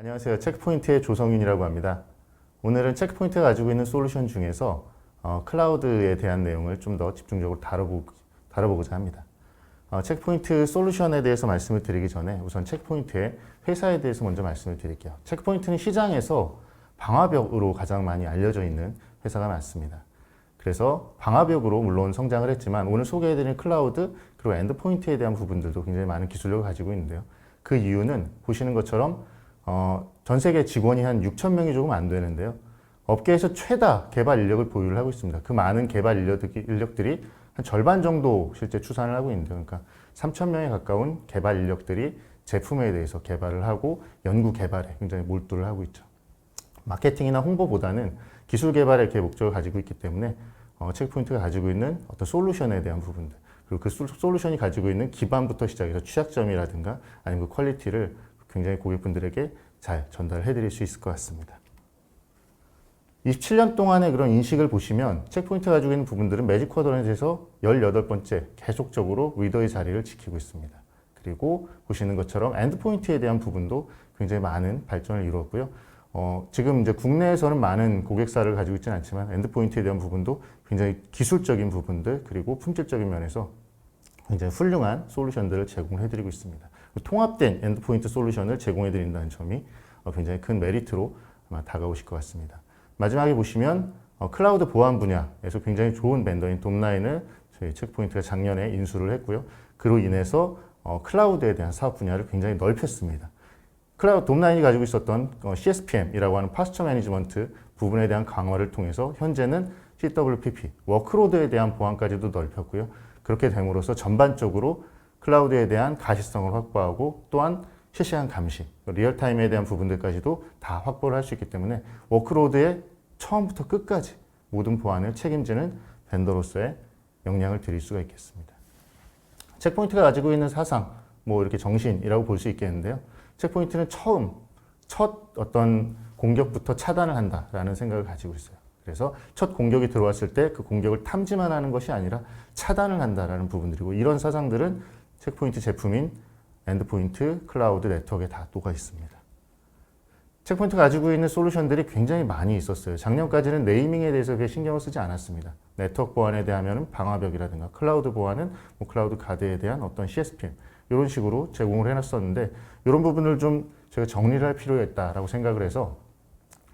안녕하세요. 체크포인트의 조성윤이라고 합니다. 오늘은 체크포인트가 가지고 있는 솔루션 중에서 클라우드에 대한 내용을 좀 더 집중적으로 다뤄보고자 합니다. 체크포인트 솔루션에 대해서 말씀을 드리기 전에 우선 체크포인트의 회사에 대해서 먼저 말씀을 드릴게요. 체크포인트는 시장에서 방화벽으로 가장 많이 알려져 있는 회사가 맞습니다. 그래서 방화벽으로 물론 성장을 했지만 오늘 소개해드린 클라우드 그리고 엔드포인트에 대한 부분들도 굉장히 많은 기술력을 가지고 있는데요. 그 이유는 보시는 것처럼 전 세계 직원이 한 6천 명이 조금 안 되는데요. 업계에서 최다 개발 인력을 보유를 하고 있습니다. 그 많은 개발 인력들이 한 절반 정도 실제 추산을 하고 있는데요. 그러니까 3천 명에 가까운 개발 인력들이 제품에 대해서 개발을 하고 연구 개발에 굉장히 몰두를 하고 있죠. 마케팅이나 홍보보다는 기술 개발에 이렇게 목적을 가지고 있기 때문에 체크포인트가 가지고 있는 어떤 솔루션에 대한 부분들 그리고 그 솔루션이 가지고 있는 기반부터 시작해서 취약점이라든가 아니면 그 퀄리티를 굉장히 고객분들에게 잘 전달해 드릴 수 있을 것 같습니다. 27년 동안의 그런 인식을 보시면 체크포인트가 가지고 있는 부분들은 매직 쿼드런트에서 18번째 계속적으로 리더의 자리를 지키고 있습니다. 그리고 보시는 것처럼 엔드포인트에 대한 부분도 굉장히 많은 발전을 이루었고요. 지금 이제 국내에서는 많은 고객사를 가지고 있지는 않지만 엔드포인트에 대한 부분도 굉장히 기술적인 부분들 그리고 품질적인 면에서 굉장히 훌륭한 솔루션들을 제공해 드리고 있습니다. 통합된 엔드포인트 솔루션을 제공해 드린다는 점이 굉장히 큰 메리트로 아마 다가오실 것 같습니다. 마지막에 보시면 클라우드 보안 분야에서 굉장히 좋은 벤더인 돔라인을 저희 체크포인트가 작년에 인수를 했고요. 그로 인해서 클라우드에 대한 사업 분야를 굉장히 넓혔습니다. 클라우드 돔라인이 가지고 있었던 CSPM이라고 하는 파스처 매니지먼트 부분에 대한 강화를 통해서 현재는 CWPP, 워크로드에 대한 보안까지도 넓혔고요. 그렇게 됨으로써 전반적으로 클라우드에 대한 가시성을 확보하고 또한 실시간 감시, 리얼타임에 대한 부분들까지도 다 확보를 할 수 있기 때문에 워크로드의 처음부터 끝까지 모든 보안을 책임지는 벤더로서의 역량을 드릴 수가 있겠습니다. 체크포인트가 가지고 있는 사상, 뭐 이렇게 정신이라고 볼 수 있겠는데요. 체크포인트는 첫 어떤 공격부터 차단을 한다라는 생각을 가지고 있어요. 그래서 첫 공격이 들어왔을 때 그 공격을 탐지만 하는 것이 아니라 차단을 한다라는 부분들이고 이런 사상들은 체크포인트 제품인 엔드포인트 클라우드 네트워크에 다 녹아 있습니다. 체크포인트가 가지고 있는 솔루션들이 굉장히 많이 있었어요. 작년까지는 네이밍에 대해서 그렇게 신경을 쓰지 않았습니다. 네트워크 보안에 대하면 방화벽이라든가 클라우드 보안은 클라우드 가드에 대한 어떤 CSPM 이런 식으로 제공을 해놨었는데 이런 부분을 좀 제가 정리를 할 필요가 있다라고 생각을 해서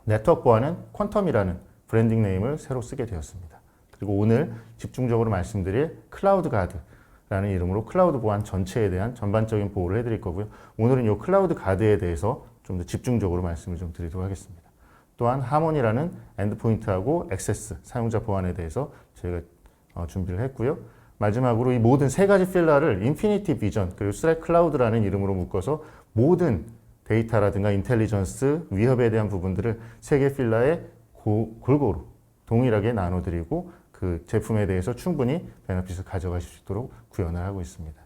네트워크 보안은 퀀텀이라는 브랜딩 네임을 새로 쓰게 되었습니다. 그리고 오늘 집중적으로 말씀드릴 클라우드 가드라는 이름으로 클라우드 보안 전체에 대한 전반적인 보호를 해드릴 거고요. 오늘은 이 클라우드 가드에 대해서 좀 더 집중적으로 말씀을 좀 드리도록 하겠습니다. 또한 하모니라는 엔드포인트하고 액세스, 사용자 보안에 대해서 저희가 준비를 했고요. 마지막으로 이 모든 세 가지 필러를 인피니티 비전 그리고 스레 클라우드라는 이름으로 묶어서 모든 데이터라든가 인텔리전스, 위협에 대한 부분들을 세 개 필러에 골고루 동일하게 나눠드리고 그 제품에 대해서 충분히 베너핏을 가져가실 수 있도록 구현을 하고 있습니다.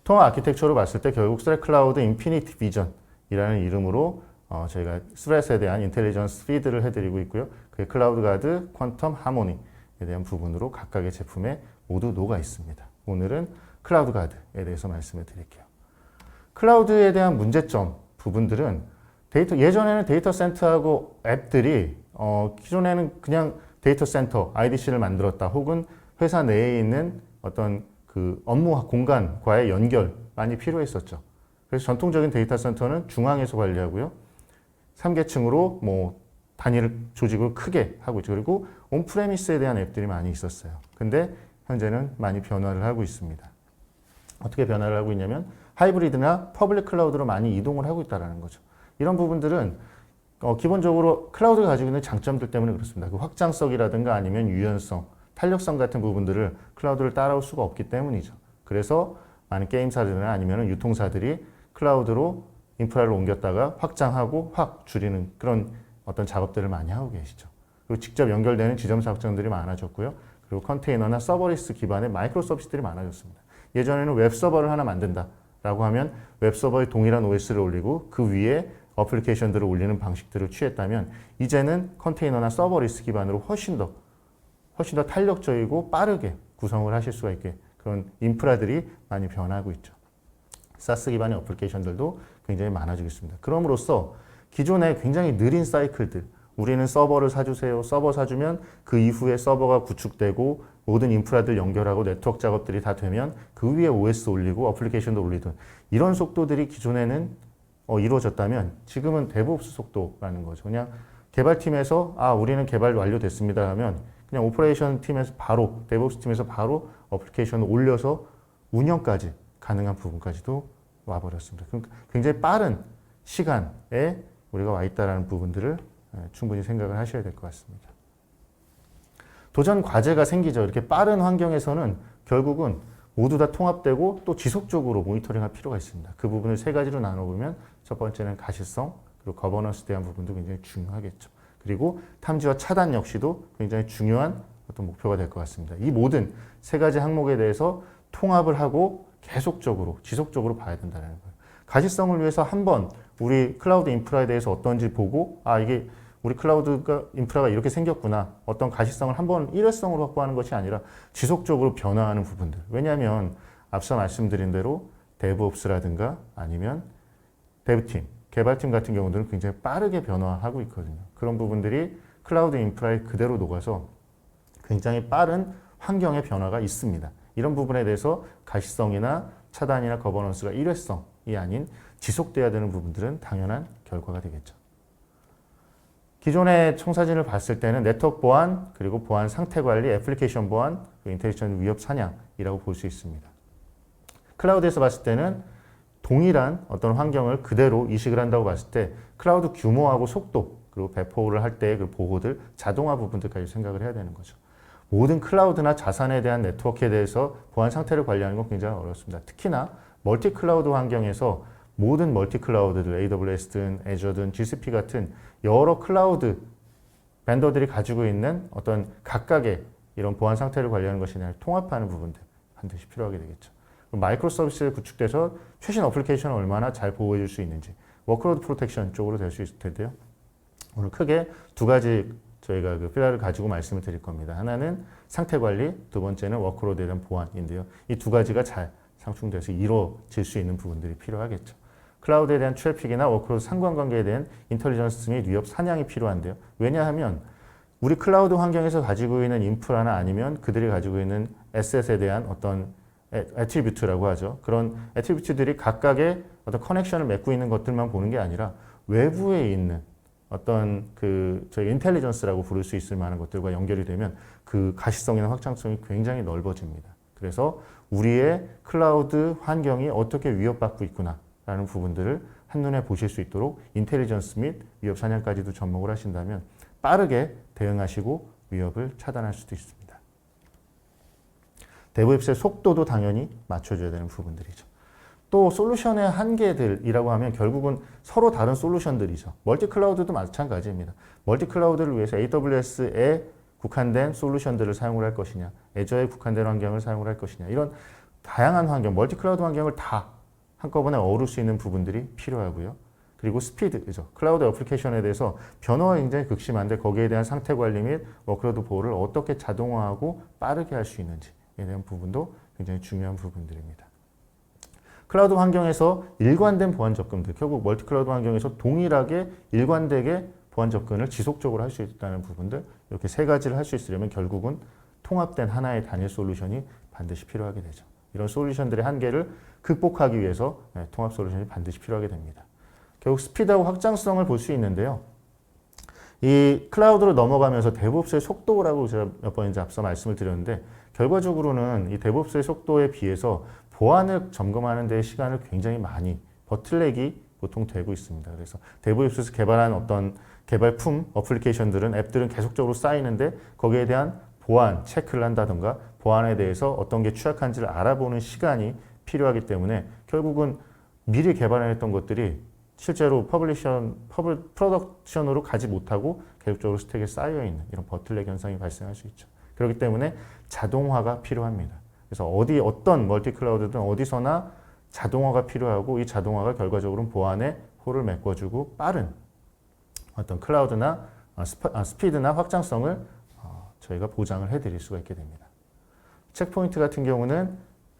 통합 아키텍처로 봤을 때 결국 스레 클라우드 인피니티 비전이라는 이름으로 저희가 스레스에 대한 인텔리전스 피드를 해드리고 있고요. 그게 클라우드 가드, 퀀텀, 하모니에 대한 부분으로 각각의 제품에 모두 녹아 있습니다. 오늘은 클라우드 가드에 대해서 말씀을 드릴게요. 클라우드에 대한 문제점 부분들은 예전에는 데이터 센터하고 앱들이 기존에는 그냥 데이터 센터, IDC를 만들었다 혹은 회사 내에 있는 어떤 그 업무 공간과의 연결만이 필요했었죠. 그래서 전통적인 데이터 센터는 중앙에서 관리하고요. 3계층으로 뭐 단일 조직을 크게 하고 있죠. 그리고 온프레미스에 대한 앱들이 많이 있었어요. 근데 현재는 많이 변화를 하고 있습니다. 어떻게 변화를 하고 있냐면 하이브리드나 퍼블릭 클라우드로 많이 이동을 하고 있다는 거죠. 이런 부분들은 기본적으로 클라우드가 가지고 있는 장점들 때문에 그렇습니다. 그 확장성이라든가 아니면 유연성, 탄력성 같은 부분들을 클라우드를 따라올 수가 없기 때문이죠. 그래서 많은 게임사들이나 아니면 유통사들이 클라우드로 인프라를 옮겼다가 확장하고 확 줄이는 그런 어떤 작업들을 많이 하고 계시죠. 그리고 직접 연결되는 지점사 확장들이 많아졌고요. 그리고 컨테이너나 서버리스 기반의 마이크로 서비스들이 많아졌습니다. 예전에는 웹서버를 하나 만든다라고 하면 웹서버에 동일한 OS를 올리고 그 위에 어플리케이션들을 올리는 방식들을 취했다면 이제는 컨테이너나 서버리스 기반으로 훨씬 더 탄력적이고 빠르게 구성을 하실 수가 있게 그런 인프라들이 많이 변하고 있죠. 사스 기반의 어플리케이션들도 굉장히 많아지겠습니다. 그럼으로써 기존에 굉장히 느린 사이클들, 우리는 서버를 사주세요. 서버 사주면 그 이후에 서버가 구축되고 모든 인프라들 연결하고 네트워크 작업들이 다 되면 그 위에 OS 올리고 어플리케이션도 올리던 이런 속도들이 기존에는 이루어졌다면 지금은 데브옵스 속도라는 거죠. 그냥 개발팀에서 우리는 개발 완료됐습니다 하면 그냥 오퍼레이션 팀에서 바로 데브옵스 팀에서 바로 어플리케이션을 올려서 운영까지 가능한 부분까지도 와버렸습니다. 그러니까 굉장히 빠른 시간에 우리가 와 있다는 부분들을 충분히 생각을 하셔야 될 것 같습니다. 도전 과제가 생기죠. 이렇게 빠른 환경에서는 결국은 모두 다 통합되고 또 지속적으로 모니터링할 필요가 있습니다. 그 부분을 세 가지로 나눠보면 첫 번째는 가시성, 그리고 거버넌스에 대한 부분도 굉장히 중요하겠죠. 그리고 탐지와 차단 역시도 굉장히 중요한 어떤 목표가 될 것 같습니다. 이 모든 세 가지 항목에 대해서 통합을 하고 계속적으로, 지속적으로 봐야 된다는 거예요. 가시성을 위해서 한번 우리 클라우드 인프라에 대해서 어떤지 보고 이게 우리 클라우드가 인프라가 이렇게 생겼구나. 어떤 가시성을 한번 일회성으로 확보하는 것이 아니라 지속적으로 변화하는 부분들. 왜냐하면 앞서 말씀드린 대로 데브옵스라든가 아니면 데브팀, 개발팀 같은 경우들은 굉장히 빠르게 변화하고 있거든요. 그런 부분들이 클라우드 인프라에 그대로 녹아서 굉장히 빠른 환경의 변화가 있습니다. 이런 부분에 대해서 가시성이나 차단이나 거버넌스가 일회성이 아닌 지속돼야 되는 부분들은 당연한 결과가 되겠죠. 기존의 청사진을 봤을 때는 네트워크 보안, 그리고 보안 상태 관리, 애플리케이션 보안, 인텔리전스 위협 사냥이라고 볼 수 있습니다. 클라우드에서 봤을 때는 동일한 어떤 환경을 그대로 이식을 한다고 봤을 때 클라우드 규모하고 속도, 그리고 배포를 할 때 그 보호들, 자동화 부분들까지 생각을 해야 되는 거죠. 모든 클라우드나 자산에 대한 네트워크에 대해서 보안 상태를 관리하는 건 굉장히 어렵습니다. 특히나 멀티 클라우드 환경에서 모든 멀티 클라우드들, AWS든 애저든 GCP 같은 여러 클라우드 벤더들이 가지고 있는 어떤 각각의 이런 보안 상태를 관리하는 것이 아니라 통합하는 부분들 반드시 필요하게 되겠죠. 마이크로 서비스가 구축돼서 최신 어플리케이션을 얼마나 잘 보호해 줄 수 있는지 워크로드 프로텍션 쪽으로 될 수 있을 텐데요. 오늘 크게 두 가지 저희가 그 필요를 가지고 말씀을 드릴 겁니다. 하나는 상태 관리, 두 번째는 워크로드에 대한 보안인데요. 이 두 가지가 잘 상충돼서 이루어질 수 있는 부분들이 필요하겠죠. 클라우드에 대한 트래픽이나 워크로드 상관관계에 대한 인텔리전스 및 위협 사냥이 필요한데요. 왜냐하면 우리 클라우드 환경에서 가지고 있는 인프라나 아니면 그들이 가지고 있는 에셋에 대한 어떤 애트리뷰트라고 하죠. 그런 애트리뷰트들이 각각의 어떤 커넥션을 맺고 있는 것들만 보는 게 아니라 외부에 있는 어떤 저희 인텔리전스라고 부를 수 있을 만한 것들과 연결이 되면 그 가시성이나 확장성이 굉장히 넓어집니다. 그래서 우리의 클라우드 환경이 어떻게 위협받고 있구나라는 부분들을 한눈에 보실 수 있도록 인텔리전스 및 위협 사냥까지도 접목을 하신다면 빠르게 대응하시고 위협을 차단할 수도 있습니다. 데브옵스의 속도도 당연히 맞춰줘야 되는 부분들이죠. 또 솔루션의 한계들이라고 하면 결국은 서로 다른 솔루션들이죠. 멀티 클라우드도 마찬가지입니다. 멀티 클라우드를 위해서 AWS에 국한된 솔루션들을 사용을 할 것이냐, 애저에 국한된 환경을 사용을 할 것이냐, 이런 다양한 환경, 멀티 클라우드 환경을 다 한꺼번에 어우를 수 있는 부분들이 필요하고요. 그리고 스피드죠. 클라우드 어플리케이션에 대해서 변화가 굉장히 극심한데 거기에 대한 상태 관리 및 워크로드 보호를 어떻게 자동화하고 빠르게 할 수 있는지에 대한 부분도 굉장히 중요한 부분들입니다. 클라우드 환경에서 일관된 보안 접근들, 결국 멀티 클라우드 환경에서 동일하게 일관되게 보안 접근을 지속적으로 할 수 있다는 부분들, 이렇게 세 가지를 할 수 있으려면 결국은 통합된 하나의 단일 솔루션이 반드시 필요하게 되죠. 이런 솔루션들의 한계를 극복하기 위해서 통합 솔루션이 반드시 필요하게 됩니다. 결국 스피드하고 확장성을 볼 수 있는데요. 이 클라우드로 넘어가면서 데브옵스의 속도라고 제가 몇 번 이제 앞서 말씀을 드렸는데 결과적으로는 이 데브옵스의 속도에 비해서 보안을 점검하는 데 시간을 굉장히 많이 버틀렉이 보통 되고 있습니다. 그래서 데브옵스에서 개발한 어떤 개발품, 어플리케이션들은 앱들은 계속적으로 쌓이는데 거기에 대한 보안 체크를 한다던가 보안에 대해서 어떤 게 취약한지를 알아보는 시간이 필요하기 때문에 결국은 미리 개발해냈던 것들이 실제로 프로덕션으로 가지 못하고 계속적으로 스택에 쌓여있는 이런 버틀렉 현상이 발생할 수 있죠. 그렇기 때문에 자동화가 필요합니다. 그래서 어떤 멀티 클라우드든 어디서나 자동화가 필요하고 이 자동화가 결과적으로는 보안에 홀을 메꿔주고 빠른 어떤 클라우드나 스피드나 확장성을 저희가 보장을 해드릴 수가 있게 됩니다. 체크포인트 같은 경우는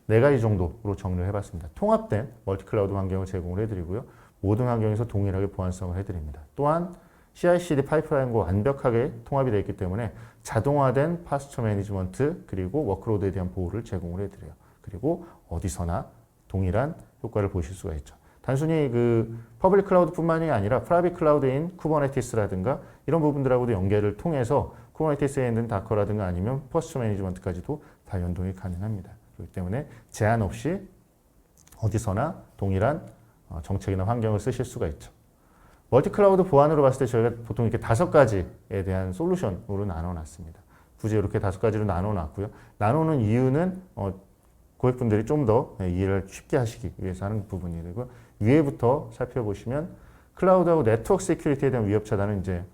4가지 정도로 정리를 해봤습니다. 통합된 멀티 클라우드 환경을 제공을 해드리고요. 모든 환경에서 동일하게 보안성을 해드립니다. 또한 CI/CD 파이프라인과 완벽하게 통합이 되어 있기 때문에 자동화된 파스처 매니지먼트 그리고 워크로드에 대한 보호를 제공을 해드려요. 그리고 어디서나 동일한 효과를 보실 수가 있죠. 단순히 그 퍼블릭 클라우드뿐만이 아니라 프라이빗 클라우드인 쿠버네티스라든가 이런 부분들하고도 연계를 통해서 쿠버네티스에 있는 다커라든가 아니면 파스처 매니지먼트까지도 다 연동이 가능합니다. 그렇기 때문에 제한 없이 어디서나 동일한 정책이나 환경을 쓰실 수가 있죠. 멀티클라우드 보안으로 봤을 때 저희가 보통 이렇게 5가지에 대한 솔루션으로 나눠놨습니다. 굳이 이렇게 5가지로 나눠놨고요. 나누는 이유는 고객분들이 좀 더 이해를 쉽게 하시기 위해서 하는 부분이고 위에부터 살펴보시면 클라우드하고 네트워크 시큐리티에 대한 위협 차단은 이제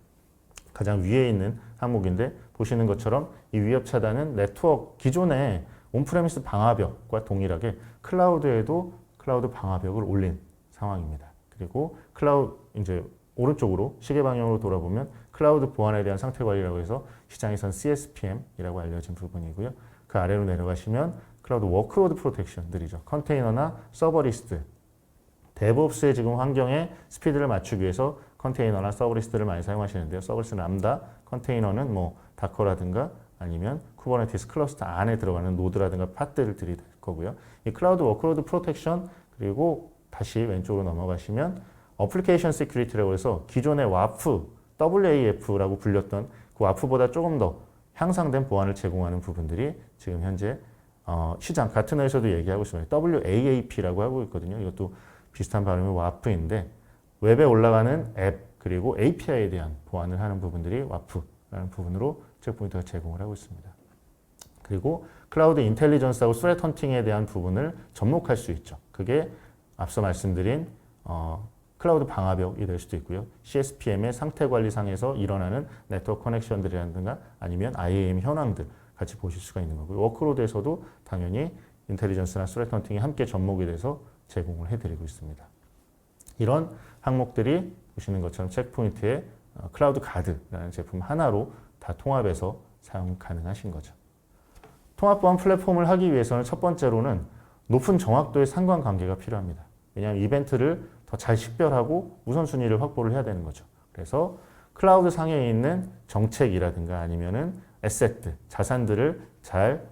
가장 위에 있는 항목인데 보시는 것처럼 이 위협 차단은 네트워크 기존의 온프레미스 방화벽과 동일하게 클라우드에도 클라우드 방화벽을 올린 상황입니다. 그리고 클라우드 이제 오른쪽으로 시계 방향으로 돌아보면 클라우드 보안에 대한 상태 관리라고 해서 시장에선 CSPM이라고 알려진 부분이고요. 그 아래로 내려가시면 클라우드 워크로드 프로텍션들이죠. 컨테이너나 서버리스트, 데브옵스의 지금 환경에 스피드를 맞추기 위해서 컨테이너나 서버리스트를 많이 사용하시는데요. 서버리스트는 람다, 컨테이너는 뭐 다커라든가 아니면 쿠버네티스 클러스터 안에 들어가는 노드라든가 팟들을 들이댈 거고요. 이 클라우드 워크로드 프로텍션 그리고 다시 왼쪽으로 넘어가시면 어플리케이션 시큐리티라고 해서 기존의 WAF, WAF라고 불렸던 그 WAF보다 조금 더 향상된 보안을 제공하는 부분들이 지금 현재 시장 같은 회사도 얘기하고 있습니다. WAAP라고 하고 있거든요. 이것도 비슷한 발음이 WAF인데 웹에 올라가는 앱 그리고 API에 대한 보안을 하는 부분들이 WAF라는 부분으로 체크포인트가 제공을 하고 있습니다. 그리고 클라우드 인텔리전스하고 스레트 헌팅에 대한 부분을 접목할 수 있죠. 그게 앞서 말씀드린 클라우드 방화벽이 될 수도 있고요. CSPM의 상태 관리상에서 일어나는 네트워크 커넥션들이라든가 아니면 IAM 현황들 같이 보실 수가 있는 거고요. 워크로드에서도 당연히 인텔리전스나 스레트 헌팅이 함께 접목이 돼서 제공을 해드리고 있습니다. 이런 항목들이 보시는 것처럼 체크포인트의 클라우드 가드라는 제품 하나로 다 통합해서 사용 가능하신 거죠. 통합 보안 플랫폼을 하기 위해서는 첫 번째로는 높은 정확도의 상관관계가 필요합니다. 왜냐하면 이벤트를 더 잘 식별하고 우선순위를 확보를 해야 되는 거죠. 그래서 클라우드 상에 있는 정책이라든가 아니면은 에셋들, 자산들을 잘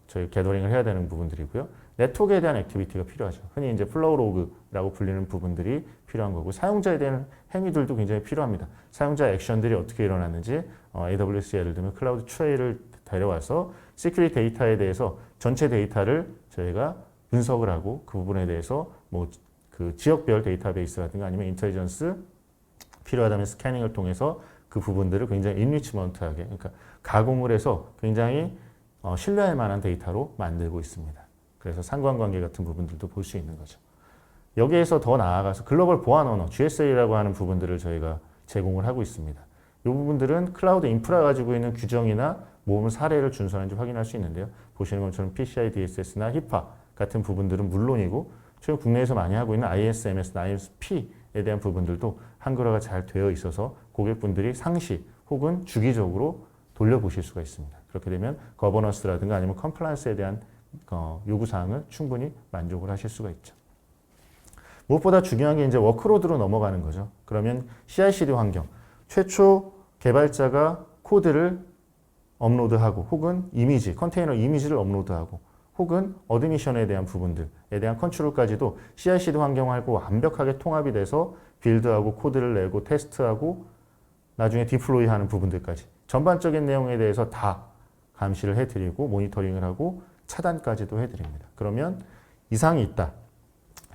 저희 게더링을 해야 되는 부분들이고요. 네트워크에 대한 액티비티가 필요하죠. 흔히 이제 플로우 로그라고 불리는 부분들이 필요한 거고 사용자에 대한 행위들도 굉장히 필요합니다. 사용자 액션들이 어떻게 일어났는지 AWS 예를 들면 클라우드 트레이를 데려와서 시큐리티 데이터에 대해서 전체 데이터를 저희가 분석을 하고 그 부분에 대해서 뭐 그 지역별 데이터베이스라든가 아니면 인텔리전스 필요하다면 스캐닝을 통해서 그 부분들을 굉장히 인리치먼트하게 그러니까 가공을 해서 굉장히 신뢰할 만한 데이터로 만들고 있습니다. 그래서 상관관계 같은 부분들도 볼 수 있는 거죠. 여기에서 더 나아가서 글로벌 보안 언어, GSA라고 하는 부분들을 저희가 제공을 하고 있습니다. 이 부분들은 클라우드 인프라 가지고 있는 규정이나 모범 사례를 준수하는지 확인할 수 있는데요. 보시는 것처럼 PCI DSS나 HIPAA 같은 부분들은 물론이고 최근 국내에서 많이 하고 있는 ISMS, ISP에 대한 부분들도 한글화가 잘 되어 있어서 고객분들이 상시 혹은 주기적으로 돌려보실 수가 있습니다. 그렇게 되면 거버넌스라든가 아니면 컴플라이언스에 대한 요구사항을 충분히 만족을 하실 수가 있죠. 무엇보다 중요한 게 이제 워크로드로 넘어가는 거죠. 그러면 CI/CD 환경, 최초 개발자가 코드를 업로드하고 혹은 이미지, 컨테이너 이미지를 업로드하고 혹은 어드미션에 대한 부분들에 대한 컨트롤까지도 CI/CD 환경하고 완벽하게 통합이 돼서 빌드하고 코드를 내고 테스트하고 나중에 디플로이하는 부분들까지 전반적인 내용에 대해서 다 감시를 해드리고 모니터링을 하고 차단까지도 해드립니다. 그러면 이상이 있다.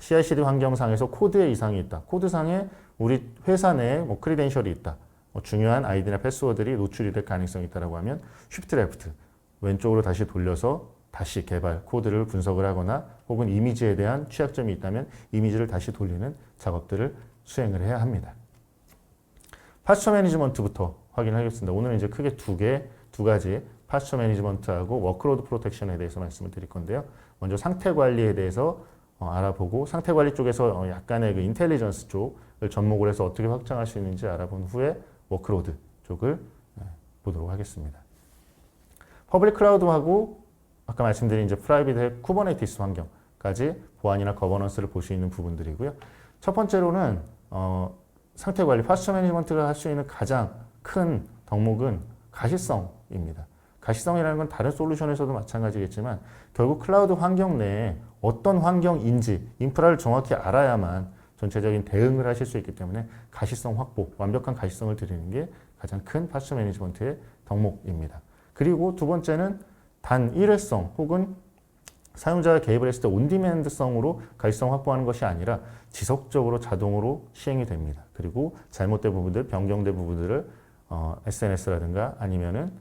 CI/CD 환경상에서 코드에 이상이 있다. 코드상에 우리 회사 내에 뭐 크리덴셜이 있다. 중요한 아이디나 패스워드들이 노출이 될 가능성이 있다고 하면 쉬프트 레프트 왼쪽으로 다시 돌려서 다시 개발 코드를 분석을 하거나 혹은 이미지에 대한 취약점이 있다면 이미지를 다시 돌리는 작업들을 수행을 해야 합니다. 파스처 매니지먼트부터 확인하겠습니다. 오늘은 이제 크게 두 가지 파스처 매니지먼트하고 워크로드 프로텍션에 대해서 말씀을 드릴 건데요. 먼저 상태 관리에 대해서 알아보고 상태 관리 쪽에서 약간의 그 인텔리전스 쪽을 접목을 해서 어떻게 확장할 수 있는지 알아본 후에 워크로드 쪽을 보도록 하겠습니다. 퍼블릭 클라우드하고 아까 말씀드린 이제 프라이빗의 쿠버네티스 환경까지 보안이나 거버넌스를 볼 수 있는 부분들이고요. 첫 번째로는 상태 관리, 파스처 매니지먼트가 할 수 있는 가장 큰 덕목은 가시성입니다. 가시성이라는 건 다른 솔루션에서도 마찬가지겠지만 결국 클라우드 환경 내에 어떤 환경인지 인프라를 정확히 알아야만 전체적인 대응을 하실 수 있기 때문에 가시성 확보, 완벽한 가시성을 드리는 게 가장 큰 파스처 매니지먼트의 덕목입니다. 그리고 두 번째는 단 일회성 혹은 사용자가 개입을 했을 때 온디맨드성으로 가시성 확보하는 것이 아니라 지속적으로 자동으로 시행이 됩니다. 그리고 잘못된 부분들, 변경된 부분들을 SNS라든가 아니면은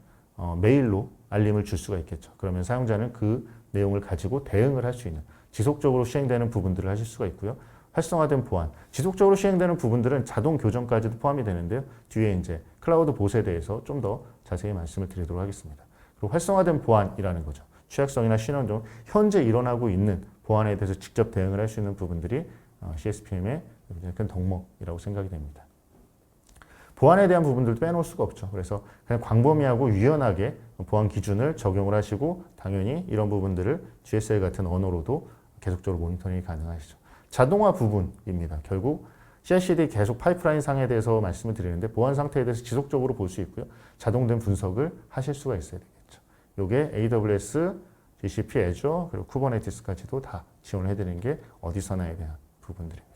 메일로 알림을 줄 수가 있겠죠. 그러면 사용자는 그 내용을 가지고 대응을 할 수 있는 지속적으로 시행되는 부분들을 하실 수가 있고요. 활성화된 보안, 지속적으로 시행되는 부분들은 자동 교정까지도 포함이 되는데요. 뒤에 이제 클라우드 봇에 대해서 좀 더 자세히 말씀을 드리도록 하겠습니다. 그리고 활성화된 보안이라는 거죠. 취약성이나 신원 등 현재 일어나고 있는 보안에 대해서 직접 대응을 할 수 있는 부분들이 CSPM의 큰 덕목이라고 생각이 됩니다. 보안에 대한 부분들도 빼놓을 수가 없죠. 그래서 그냥 광범위하고 유연하게 보안 기준을 적용을 하시고 당연히 이런 부분들을 GSL 같은 언어로도 계속적으로 모니터링이 가능하시죠. 자동화 부분입니다. 결국 CI/CD 계속 파이프라인 상에 대해서 말씀을 드리는데 보안 상태에 대해서 지속적으로 볼 수 있고요. 자동된 분석을 하실 수가 있어야 되겠죠. 이게 AWS, GCP, Azure 그리고 쿠버네티스까지도 다 지원을 해드리는 게 어디서나에 대한 부분들입니다.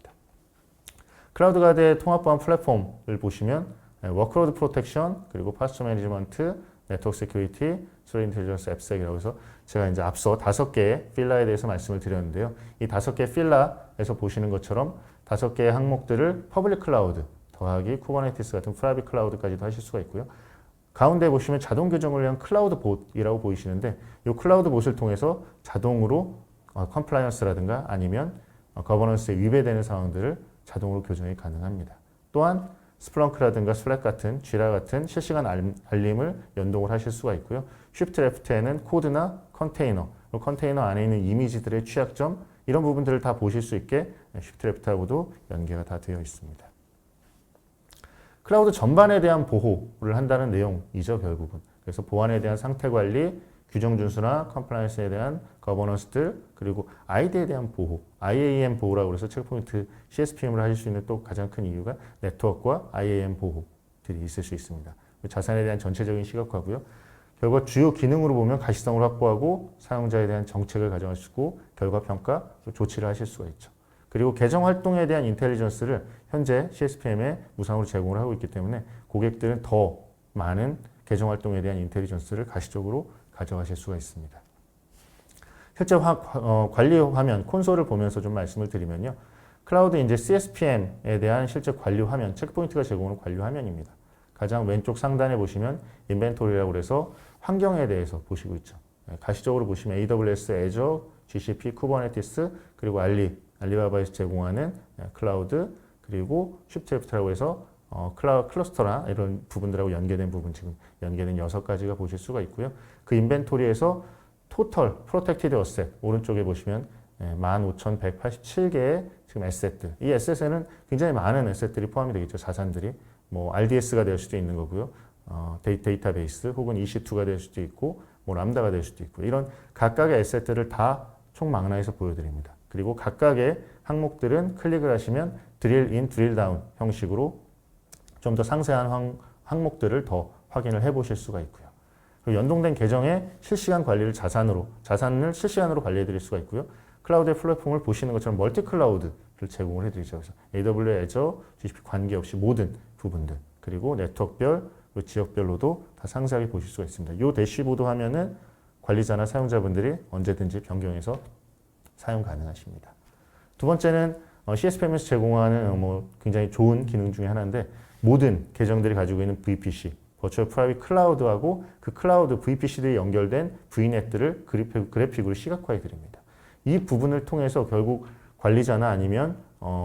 클라우드 가드의 통합 보안 플랫폼을 보시면 워크로드 프로텍션 그리고 파스처 매니지먼트, 네트워크 세큐리티, 스레 인텔리전스 앱색이라고 해서 제가 이제 앞서 5개의 필라에 대해서 말씀을 드렸는데요. 이 5개의 필라에서 보시는 것처럼 5개의 항목들을 퍼블릭 클라우드 더하기 쿠버네티스 같은 프라이빗 클라우드까지도 하실 수가 있고요. 가운데 보시면 자동 교정을 위한 클라우드 봇이라고 보이시는데 이 클라우드 봇을 통해서 자동으로 컴플라이언스라든가 아니면 거버넌스에 위배되는 상황들을 자동으로 교정이 가능합니다. 또한 스플렁크라든가 슬랙 같은 쥐라 같은 실시간 알림을 연동을 하실 수가 있고요. 쉬프트 레프트에는 코드나 컨테이너, 컨테이너 안에 있는 이미지들의 취약점 이런 부분들을 다 보실 수 있게 쉬프트 레프트하고도 연계가 다 되어 있습니다. 클라우드 전반에 대한 보호를 한다는 내용이죠, 결국은. 그래서 보안에 대한 상태 관리, 규정 준수나 컴플라이언스에 대한 거버넌스들, 그리고 아이디에 대한 보호, IAM 보호라고 해서 체크포인트 CSPM을 하실 수 있는 또 가장 큰 이유가 네트워크와 IAM 보호들이 있을 수 있습니다. 자산에 대한 전체적인 시각화고요. 결과 주요 기능으로 보면 가시성을 확보하고 사용자에 대한 정책을 가져가시고 결과 평가, 조치를 하실 수가 있죠. 그리고 계정 활동에 대한 인텔리전스를 현재 CSPM에 무상으로 제공을 하고 있기 때문에 고객들은 더 많은 계정 활동에 대한 인텔리전스를 가시적으로 가져가실 수가 있습니다. 실제 관리 화면, 콘솔을 보면서 좀 말씀을 드리면요. 클라우드 이제 CSPM에 대한 실제 관리 화면, 체크포인트가 제공하는 관리 화면입니다. 가장 왼쪽 상단에 보시면 인벤토리라고 해서 환경에 대해서 보시고 있죠. 가시적으로 보시면 AWS, Azure, GCP, 쿠버네티스, 그리고 알리바바에서 제공하는 클라우드, 그리고 쉽트레프트라고 해서 클러스터나 이런 부분들하고 연계된 부분, 지금 연계된 6가지가 보실 수가 있고요. 그 인벤토리에서 토털 프로텍티드 어셋 오른쪽에 보시면 15,187개의 지금 에셋들. 이 에셋에는 굉장히 많은 에셋들이 포함이 되겠죠. 자산들이 뭐 RDS가 될 수도 있는 거고요. 데이터베이스 혹은 EC2가 될 수도 있고 뭐 람다가 될 수도 있고 이런 각각의 에셋들을 다 총망라해서 보여드립니다. 그리고 각각의 항목들은 클릭을 하시면 드릴 인, 드릴 다운 형식으로 좀 더 상세한 항목들을 더 확인을 해 보실 수가 있고요. 그리고 연동된 계정의 실시간 관리를 자산을 실시간으로 관리해 드릴 수가 있고요. 클라우드의 플랫폼을 보시는 것처럼 멀티 클라우드를 제공을 해 드리죠. 그래서 AWS, Azure, GCP 관계없이 모든 부분들, 그리고 네트워크별, 그리고 지역별로도 다 상세하게 보실 수가 있습니다. 이 대시보드 화면은 관리자나 사용자분들이 언제든지 변경해서 사용 가능하십니다. 두 번째는 CSPM에서 제공하는 굉장히 좋은 기능 중에 하나인데 모든 계정들이 가지고 있는 VPC, 버추얼 프라이빗 클라우드하고 그 클라우드 VPC들이 연결된 VNet들을 그래픽으로 시각화해 드립니다. 이 부분을 통해서 결국 관리자나 아니면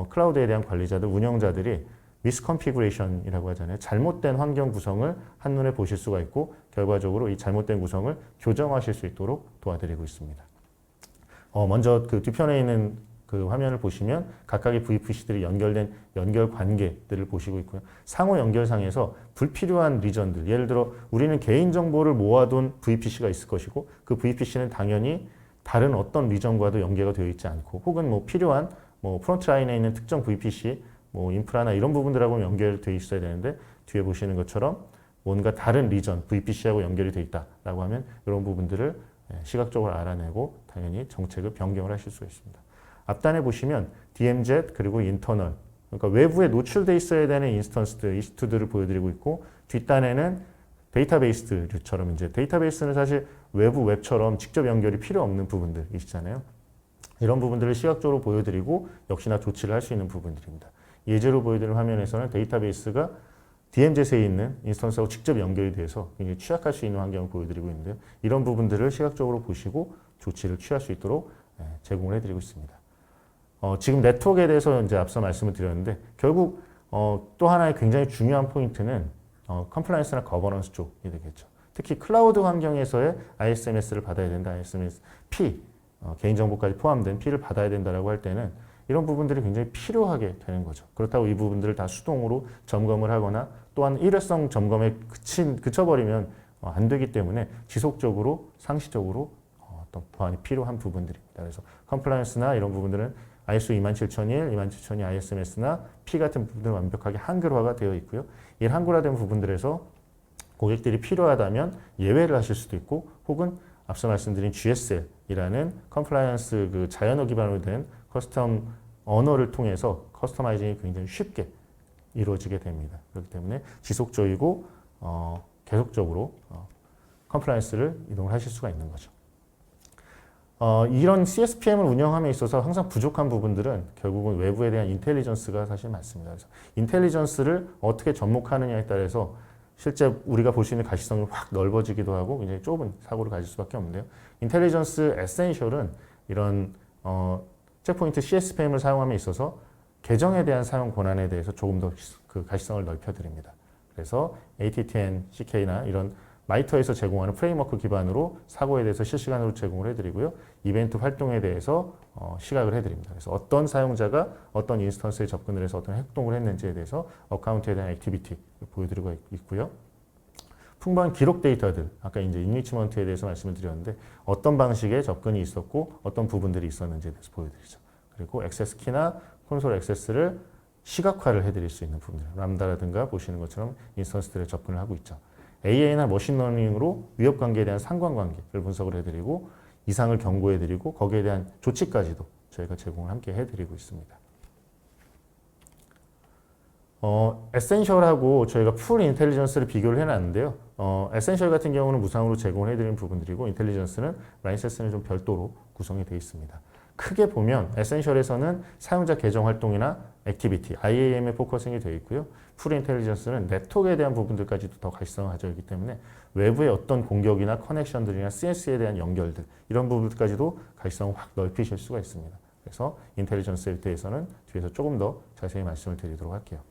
클라우드에 대한 관리자들, 운영자들이 미스컨피그레이션이라고 하잖아요. 잘못된 환경 구성을 한눈에 보실 수가 있고 결과적으로 이 잘못된 구성을 교정하실 수 있도록 도와드리고 있습니다. 먼저 그 뒤편에 있는 그 화면을 보시면 각각의 VPC들이 연결된 연결 관계들을 보시고 있고요. 상호 연결상에서 불필요한 리전들, 예를 들어 우리는 개인정보를 모아둔 VPC가 있을 것이고 그 VPC는 당연히 다른 어떤 리전과도 연계가 되어 있지 않고 혹은 뭐 필요한 뭐 프론트 라인에 있는 특정 VPC, 뭐 인프라나 이런 부분들하고 연결돼 있어야 되는데 뒤에 보시는 것처럼 뭔가 다른 리전, VPC하고 연결이 돼 있다라고 하면 이런 부분들을 시각적으로 알아내고 당연히 정책을 변경을 하실 수가 있습니다. 앞단에 보시면 DMZ 그리고 인터널, 그러니까 외부에 노출돼 있어야 되는 인스턴스들, 이스트들을 보여드리고 있고 뒷단에는 데이터베이스처럼 이제 데이터베이스는 사실 외부 웹처럼 직접 연결이 필요 없는 부분들이시잖아요. 이런 부분들을 시각적으로 보여드리고 역시나 조치를 할 수 있는 부분들입니다. 예제로 보여드리는 화면에서는 데이터베이스가 DMZ에 있는 인스턴스하고 직접 연결이 돼서 굉장히 취약할 수 있는 환경을 보여드리고 있는데요. 이런 부분들을 시각적으로 보시고 조치를 취할 수 있도록 제공을 해드리고 있습니다. 지금 네트워크에 대해서 이제 앞서 말씀을 드렸는데 결국 또 하나의 굉장히 중요한 포인트는 컴플라이언스나 거버넌스 쪽이 되겠죠. 특히 클라우드 환경에서의 ISMS를 받아야 된다. ISMS P, 개인정보까지 포함된 P를 받아야 된다라고 할 때는 이런 부분들이 굉장히 필요하게 되는 거죠. 그렇다고 이 부분들을 다 수동으로 점검을 하거나 또한 일회성 점검에 그쳐버리면 안 되기 때문에 지속적으로 상시적으로 어떤 보완이 필요한 부분들입니다. 그래서 컴플라이언스나 이런 부분들은 ISO 27001, 27002 ISMS나 P 같은 부분들은 완벽하게 한글화가 되어 있고요. 이 한글화된 부분들에서 고객들이 필요하다면 예외를 하실 수도 있고 혹은 앞서 말씀드린 GSL이라는 컴플라이언스 그 자연어 기반으로 된 커스텀 언어를 통해서 커스터마이징이 굉장히 쉽게 이루어지게 됩니다. 그렇기 때문에 지속적이고 계속적으로 컴플라이언스를 이동을 하실 수가 있는 거죠. 이런 CSPM을 운영함에 있어서 항상 부족한 부분들은 결국은 외부에 대한 인텔리전스가 사실 많습니다. 그래서 인텔리전스를 어떻게 접목하느냐에 따라서 실제 우리가 볼 수 있는 가시성이 확 넓어지기도 하고 굉장히 좁은 사고를 가질 수밖에 없는데요. 인텔리전스 에센셜은 이런 체크포인트 CSPM을 사용함에 있어서 계정에 대한 사용 권한에 대해서 조금 더 그 가시성을 넓혀드립니다. 그래서 ATTN, CK나 이런 마이터에서 제공하는 프레임워크 기반으로 사고에 대해서 실시간으로 제공을 해드리고요. 이벤트 활동에 대해서 시각을 해드립니다. 그래서 어떤 사용자가 어떤 인스턴스에 접근을 해서 어떤 행동을 했는지에 대해서 어카운트에 대한 액티비티를 보여드리고 있고요. 풍부한 기록 데이터들, 아까 이제 인리치먼트에 대해서 말씀을 드렸는데 어떤 방식의 접근이 있었고 어떤 부분들이 있었는지에 대해서 보여드리죠. 그리고 액세스 키나 콘솔 액세스를 시각화를 해드릴 수 있는 부분들, 람다라든가 보시는 것처럼 인스턴스들에 접근을 하고 있죠. AI나 머신러닝으로 위협관계에 대한 상관관계를 분석을 해드리고 이상을 경고해드리고 거기에 대한 조치까지도 저희가 제공을 함께 해드리고 있습니다. 에센셜하고 저희가 풀 인텔리전스를 비교를 해놨는데요. 에센셜 같은 경우는 무상으로 제공을 해드리는 부분들이고 인텔리전스는 라인세스는 좀 별도로 구성이 되어 있습니다. 크게 보면 에센셜에서는 사용자 계정 활동이나 액티비티, IAM에 포커싱이 되어 있고요. 풀 인텔리전스는 네트워크에 대한 부분들까지도 더 가시성을 가지고 있기 때문에 외부의 어떤 공격이나 커넥션들이나 CS에 대한 연결들 이런 부분들까지도 가시성을 확 넓히실 수가 있습니다. 그래서 인텔리전스에 대해서는 뒤에서 조금 더 자세히 말씀을 드리도록 할게요.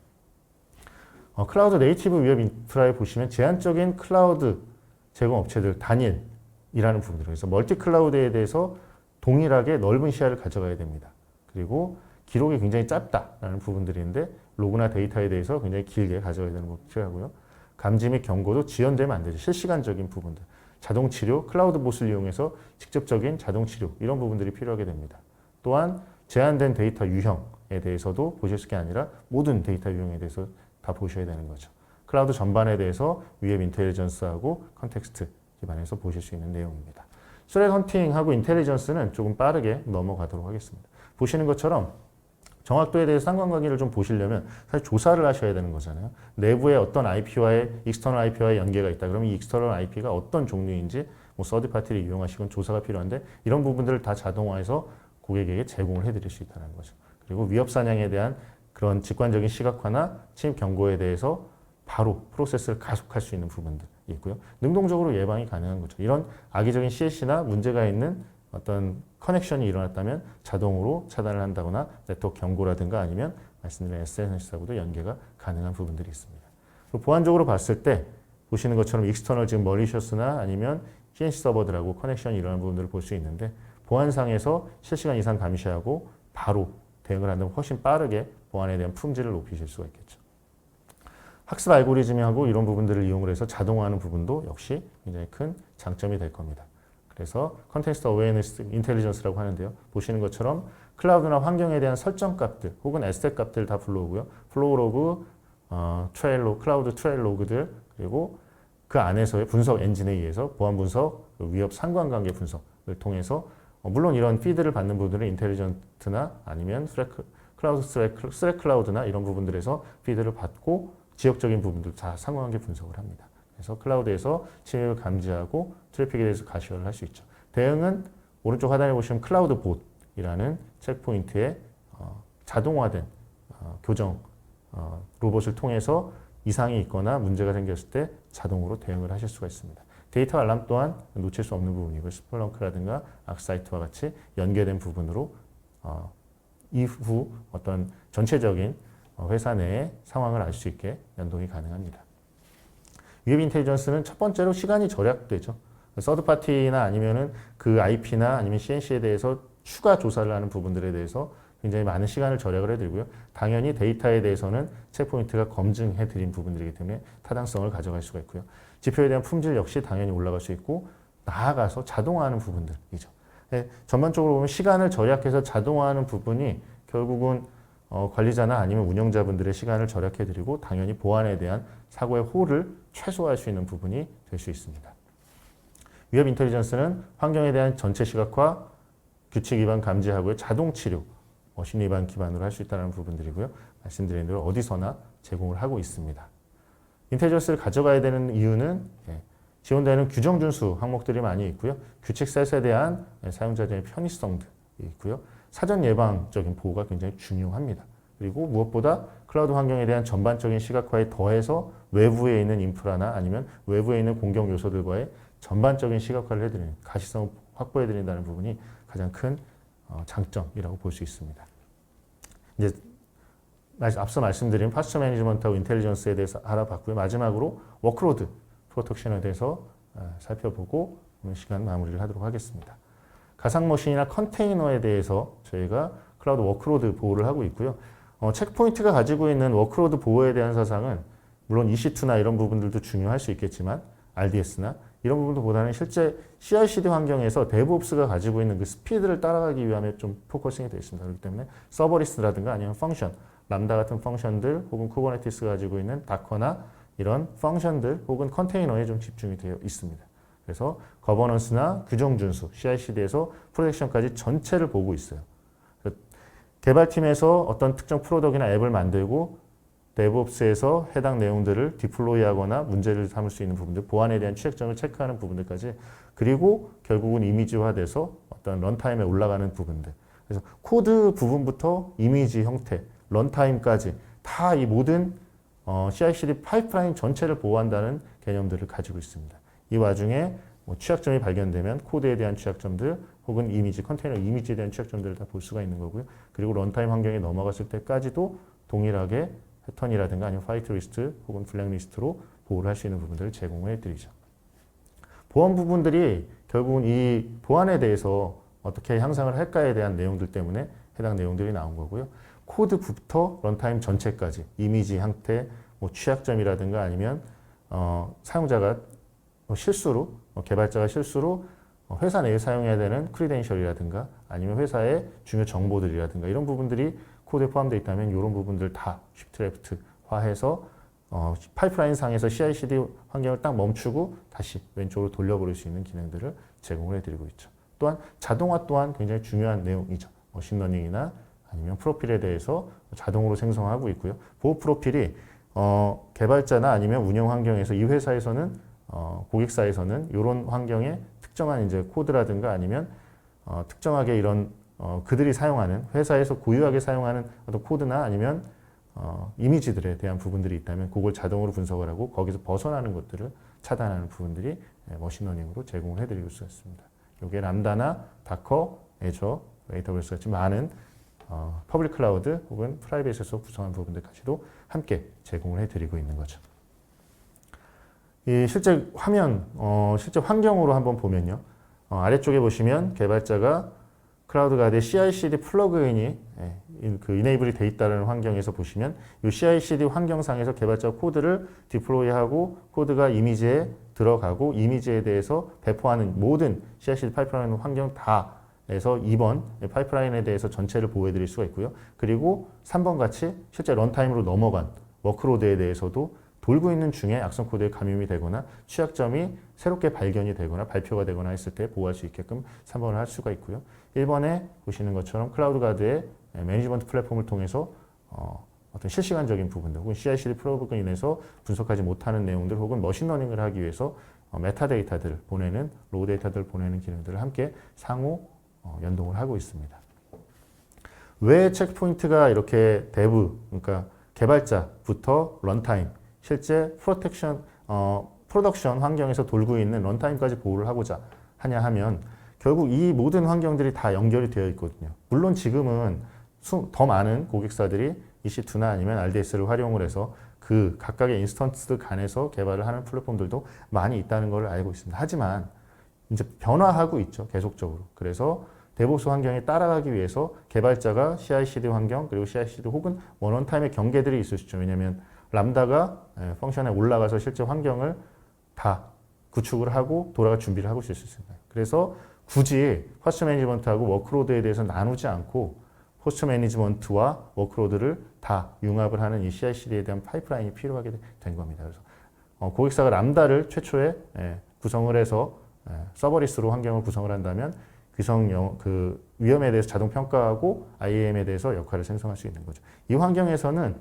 클라우드 네이티브 위협 인프라에 보시면 제한적인 클라우드 제공 업체들 단일이라는 부분들, 그래서 멀티 클라우드에 대해서 동일하게 넓은 시야를 가져가야 됩니다. 그리고 기록이 굉장히 짧다라는 부분들인데 로그나 데이터에 대해서 굉장히 길게 가져가야 되는 것도 필요하고요. 감지 및 경고도 지연되면 안 되죠. 실시간적인 부분들. 자동 치료, 클라우드 봇을 이용해서 직접적인 자동 치료 이런 부분들이 필요하게 됩니다. 또한 제한된 데이터 유형에 대해서도 보실 게 아니라 모든 데이터 유형에 대해서 다 보셔야 되는 거죠. 클라우드 전반에 대해서 위협 인텔리전스하고 컨텍스트 기반에서 보실 수 있는 내용입니다. 스레드 헌팅하고 인텔리전스는 조금 빠르게 넘어가도록 하겠습니다. 보시는 것처럼 정확도에 대해서 상관관계를 좀 보시려면 사실 조사를 하셔야 되는 거잖아요. 내부에 어떤 IP와의 익스터널 IP와의 연계가 있다. 그러면 이 익스터널 IP가 어떤 종류인지 뭐 서드 파티를 이용하시건 조사가 필요한데 이런 부분들을 다 자동화해서 고객에게 제공을 해드릴 수 있다는 거죠. 그리고 위협 사냥에 대한 그런 직관적인 시각화나 침입 경고에 대해서 바로 프로세스를 가속할 수 있는 부분들이 있고요. 능동적으로 예방이 가능한 거죠. 이런 악의적인 CS나 문제가 있는 어떤 커넥션이 일어났다면 자동으로 차단을 한다거나 네트워크 경고라든가 아니면 말씀드린 SNS하고도 연계가 가능한 부분들이 있습니다. 보안적으로 봤을 때 보시는 것처럼 익스터널 지금 머리셔스나 아니면 CNC 서버들하고 커넥션이 일어나는 부분들을 볼 수 있는데 보안상에서 실시간 이상 감시하고 바로 대응을 한다면 훨씬 빠르게 보안에 대한 품질을 높이실 수가 있겠죠. 학습 알고리즘하고 이런 부분들을 이용을 해서 자동화하는 부분도 역시 굉장히 큰 장점이 될 겁니다. 그래서 컨텍스트 어웨어니스 인텔리전스라고 하는데요. 보시는 것처럼 클라우드나 환경에 대한 설정 값들 혹은 에스텟 값들 다 불러오고요. 플로우 로그, 트레일로, 클라우드 트레일 로그들 그리고 그 안에서의 분석 엔진에 의해서 보안 분석, 위협 상관관계 분석을 통해서 물론 이런 피드를 받는 부분들은 인텔리전트나 아니면 스레 클라우드나 이런 부분들에서 피드를 받고 지역적인 부분들 다 상관관계 분석을 합니다. 그래서 클라우드에서 침해를 감지하고 트래픽에 대해서 가시화를 할 수 있죠. 대응은 오른쪽 하단에 보시면 클라우드 봇이라는 체크포인트에 자동화된 교정 로봇을 통해서 이상이 있거나 문제가 생겼을 때 자동으로 대응을 하실 수가 있습니다. 데이터 알람 또한 놓칠 수 없는 부분이고 스플렁크라든가 악사이트와 같이 연계된 부분으로 이후 어떤 전체적인 회사 내의 상황을 알 수 있게 연동이 가능합니다. 위협 인텔리전스는 첫 번째로 시간이 절약되죠. 서드파티나 아니면은 그 IP나 아니면 CNC에 대해서 추가 조사를 하는 부분들에 대해서 굉장히 많은 시간을 절약을 해드리고요. 당연히 데이터에 대해서는 체크포인트가 검증해드린 부분들이기 때문에 타당성을 가져갈 수가 있고요. 지표에 대한 품질 역시 당연히 올라갈 수 있고 나아가서 자동화하는 부분들이죠. 네, 전반적으로 보면 시간을 절약해서 자동화하는 부분이 결국은 관리자나 아니면 운영자분들의 시간을 절약해드리고 당연히 보안에 대한 사고의 호를 최소화할 수 있는 부분이 될 수 있습니다. 위협 인텔리전스는 환경에 대한 전체 시각화, 규칙 위반 감지하고요. 자동 치료, 심리 위반 기반으로 할 수 있다는 부분들이고요. 말씀드린 대로 어디서나 제공을 하고 있습니다. 인텔리전스를 가져가야 되는 이유는 지원되는 규정 준수 항목들이 많이 있고요. 규칙 셋에 대한 사용자들의 편의성들이 있고요. 사전 예방적인 보호가 굉장히 중요합니다. 그리고 무엇보다 클라우드 환경에 대한 전반적인 시각화에 더해서 외부에 있는 인프라나 아니면 외부에 있는 공격 요소들과의 전반적인 시각화를 해드리는 가시성을 확보해드린다는 부분이 가장 큰 장점이라고 볼 수 있습니다. 이제 앞서 말씀드린 파스처 매니지먼트하고 인텔리전스에 대해서 알아봤고요. 마지막으로 워크로드 프로텍션에 대해서 살펴보고 오늘 시간 마무리를 하도록 하겠습니다. 가상머신이나 컨테이너에 대해서 저희가 클라우드 워크로드 보호를 하고 있고요. 체크포인트가 가지고 있는 워크로드 보호에 대한 사상은 물론 EC2나 이런 부분들도 중요할 수 있겠지만 RDS나 이런 부분보다는 실제 CI/CD 환경에서 데브옵스가 가지고 있는 그 스피드를 따라가기 위함에 좀 포커싱이 되어 있습니다. 그렇기 때문에 서버리스라든가 아니면 펑션, 람다 같은 펑션들 혹은 쿠버네티스가 가지고 있는 다커나 이런 펑션들 혹은 컨테이너에 좀 집중이 되어 있습니다. 그래서 거버넌스나 규정 준수, CI/CD에서 프로텍션까지 전체를 보고 있어요. 개발팀에서 어떤 특정 프로덕이나 앱을 만들고 데브옵스에서 해당 내용들을 디플로이하거나 문제를 삼을 수 있는 부분들, 보안에 대한 취약점을 체크하는 부분들까지 그리고 결국은 이미지화돼서 어떤 런타임에 올라가는 부분들. 그래서 코드 부분부터 이미지 형태, 런타임까지 다 이 모든 CI/CD 파이프라인 전체를 보호한다는 개념들을 가지고 있습니다. 이 와중에 취약점이 발견되면 코드에 대한 취약점들 혹은 이미지, 컨테이너 이미지에 대한 취약점들을 다 볼 수가 있는 거고요. 그리고 런타임 환경에 넘어갔을 때까지도 동일하게 패턴이라든가 아니면 화이트 리스트 혹은 블랙 리스트로 보호를 할 수 있는 부분들을 제공해 드리죠. 보안 부분들이 결국은 이 보안에 대해서 어떻게 향상을 할까에 대한 내용들 때문에 해당 내용들이 나온 거고요. 코드부터 런타임 전체까지 이미지 형태, 취약점이라든가 아니면 사용자가 실수로 개발자가 실수로 회사 내에 사용해야 되는 크리덴셜이라든가 아니면 회사의 중요 정보들이라든가 이런 부분들이 코드에 포함되어 있다면 이런 부분들 다 쉬프트 레프트화해서 파이프라인 상에서 CI/CD 환경을 딱 멈추고 다시 왼쪽으로 돌려버릴 수 있는 기능들을 제공을 해드리고 있죠. 또한 자동화 또한 굉장히 중요한 내용이죠. 머신러닝이나 아니면 프로필에 대해서 자동으로 생성하고 있고요. 보호 프로필이 개발자나 아니면 운영 환경에서 이 회사에서는 고객사에서는 이런 환경에 특정한 이제 코드라든가 아니면 특정하게 이런 그들이 사용하는 회사에서 고유하게 사용하는 어떤 코드나 아니면 이미지들에 대한 부분들이 있다면 그걸 자동으로 분석을 하고 거기서 벗어나는 것들을 차단하는 부분들이 머신러닝으로 제공을 해드리고 있습니다. 이게 람다나 다커, 애저, AWS 같이 많은 퍼블릭 클라우드 혹은 프라이빗에서 구성한 부분들까지도 함께 제공을 해드리고 있는 거죠. 이 실제 화면, 실제 환경으로 한번 보면요. 아래쪽에 보시면 개발자가 클라우드 가드에 CI/CD 플러그인이 그 이네이블이 돼 있다는 환경에서 보시면 이 CI/CD 환경상에서 개발자가 코드를 디플로이하고 코드가 이미지에 들어가고 이미지에 대해서 배포하는 모든 CI/CD 파이프라인 환경 다 에서 2번 파이프라인에 대해서 전체를 보호해 드릴 수가 있고요. 그리고 3번 같이 실제 런타임으로 넘어간 워크로드에 대해서도 돌고 있는 중에 악성 코드에 감염이 되거나 취약점이 새롭게 발견이 되거나 발표가 되거나 했을 때 보호할 수 있게끔 3번을 할 수가 있고요. 1번에 보시는 것처럼 클라우드 가드의 매니지먼트 플랫폼을 통해서 어떤 실시간적인 부분들 혹은 CI/CD 프로그램으로 인해서 분석하지 못하는 내용들 혹은 머신러닝을 하기 위해서 메타데이터들을 보내는 로우 데이터들을 보내는 기능들을 함께 상호 연동을 하고 있습니다. 왜 체크포인트가 이렇게 대부 그러니까 개발자부터 런타임 실제 프로덕션 환경에서 돌고 있는 런타임까지 보호를 하고자 하냐 하면 결국 이 모든 환경들이 다 연결이 되어 있거든요. 물론 지금은 더 많은 고객사들이 EC2나 아니면 RDS를 활용을 해서 그 각각의 인스턴스 간에서 개발을 하는 플랫폼들도 많이 있다는 걸 알고 있습니다. 하지만 이제 변화하고 있죠. 계속적으로. 그래서 데브옵스 환경에 따라가기 위해서 개발자가 CI/CD 환경 그리고 CI/CD 혹은 원원타임의 경계들이 있을 수 있죠. 왜냐하면 람다가 펑션에 올라가서 실제 환경을 다 구축을 하고 돌아갈 준비를 하고 있을 수 있습니다. 그래서 굳이 호스트 매니지먼트하고 워크로드에 대해서 나누지 않고 호스트 매니지먼트와 워크로드를 다 융합을 하는 이 CI/CD에 대한 파이프라인이 필요하게 된 겁니다. 그래서 고객사가 람다를 최초에 구성을 해서 서버리스로 환경을 구성을 한다면 그 위험에 대해서 자동 평가하고 IAM에 대해서 역할을 생성할 수 있는 거죠. 이 환경에서는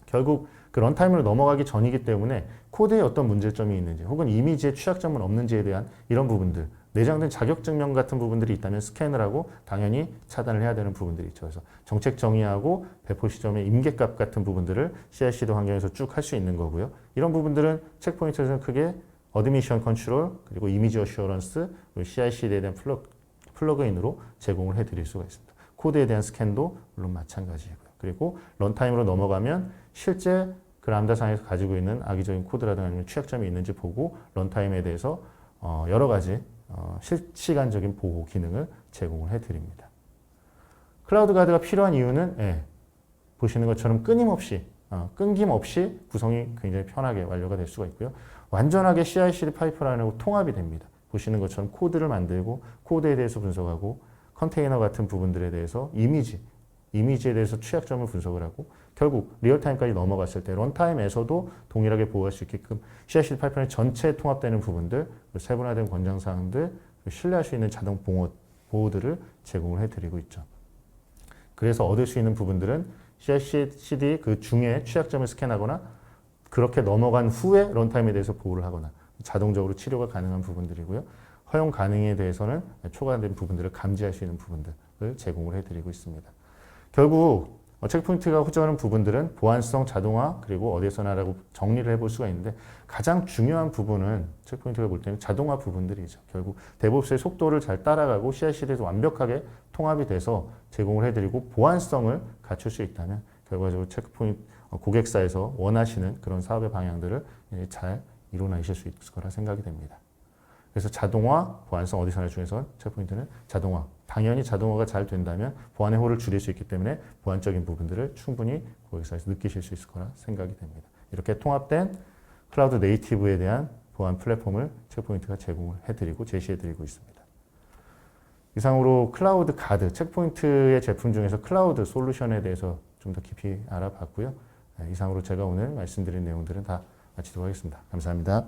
결국 그 런타임으로 넘어가기 전이기 때문에 코드에 어떤 문제점이 있는지 혹은 이미지에 취약점은 없는지에 대한 이런 부분들 내장된 자격증명 같은 부분들이 있다면 스캔을 하고 당연히 차단을 해야 되는 부분들이 있죠. 그래서 정책 정의하고 배포 시점의 임계값 같은 부분들을 CI/CD 환경에서 쭉 할 수 있는 거고요. 이런 부분들은 체크포인트에서는 크게 어드미션 컨트롤 그리고 이미지 어슈어런스 그리고 CI/CD에 대한 플러그인으로 제공을 해드릴 수가 있습니다. 코드에 대한 스캔도 물론 마찬가지고요. 그리고 런타임으로 넘어가면 실제 그 람다상에서 가지고 있는 악의적인 코드라든가 아니면 취약점이 있는지 보고 런타임에 대해서 여러 가지 실시간적인 보호 기능을 제공을 해드립니다. 클라우드 가드가 필요한 이유는 보시는 것처럼 끊김없이 구성이 굉장히 편하게 완료가 될 수가 있고요. 완전하게 CI/CD 파이프라인하고 통합이 됩니다. 보시는 것처럼 코드를 만들고 코드에 대해서 분석하고 컨테이너 같은 부분들에 대해서 이미지에 대해서 취약점을 분석을 하고 결국 리얼타임까지 넘어갔을 때 런타임에서도 동일하게 보호할 수 있게끔 CI/CD 파이프라인 전체에 통합되는 부분들, 세분화된 권장사항들, 신뢰할 수 있는 자동 보호들을 제공을 해드리고 있죠. 그래서 얻을 수 있는 부분들은 CI/CD 그 중에 취약점을 스캔하거나 그렇게 넘어간 후에 런타임에 대해서 보호를 하거나 자동적으로 치료가 가능한 부분들이고요. 허용 가능에 대해서는 초과된 부분들을 감지할 수 있는 부분들을 제공을 해드리고 있습니다. 결국 체크포인트가 호전하는 부분들은 보안성, 자동화, 그리고 어디에서나라고 정리를 해볼 수가 있는데 가장 중요한 부분은 체크포인트가 볼 때는 자동화 부분들이죠. 결국 데브옵스의 속도를 잘 따라가고 CI/CD에서 완벽하게 통합이 돼서 제공을 해드리고 보안성을 갖출 수 있다면 결과적으로 체크포인트 고객사에서 원하시는 그런 사업의 방향들을 잘 이뤄내실 수 있을 거라 생각이 됩니다. 그래서 자동화, 보안성 어디서나 중에서 체크포인트는 자동화. 당연히 자동화가 잘 된다면 보안의 호를 줄일 수 있기 때문에 보안적인 부분들을 충분히 고객사에서 느끼실 수 있을 거라 생각이 됩니다. 이렇게 통합된 클라우드 네이티브에 대한 보안 플랫폼을 체크포인트가 제공을 해드리고 제시해드리고 있습니다. 이상으로 클라우드 가드, 체크포인트의 제품 중에서 클라우드 솔루션에 대해서 좀 더 깊이 알아봤고요. 이상으로 제가 오늘 말씀드린 내용들은 다 마치도록 하겠습니다. 감사합니다.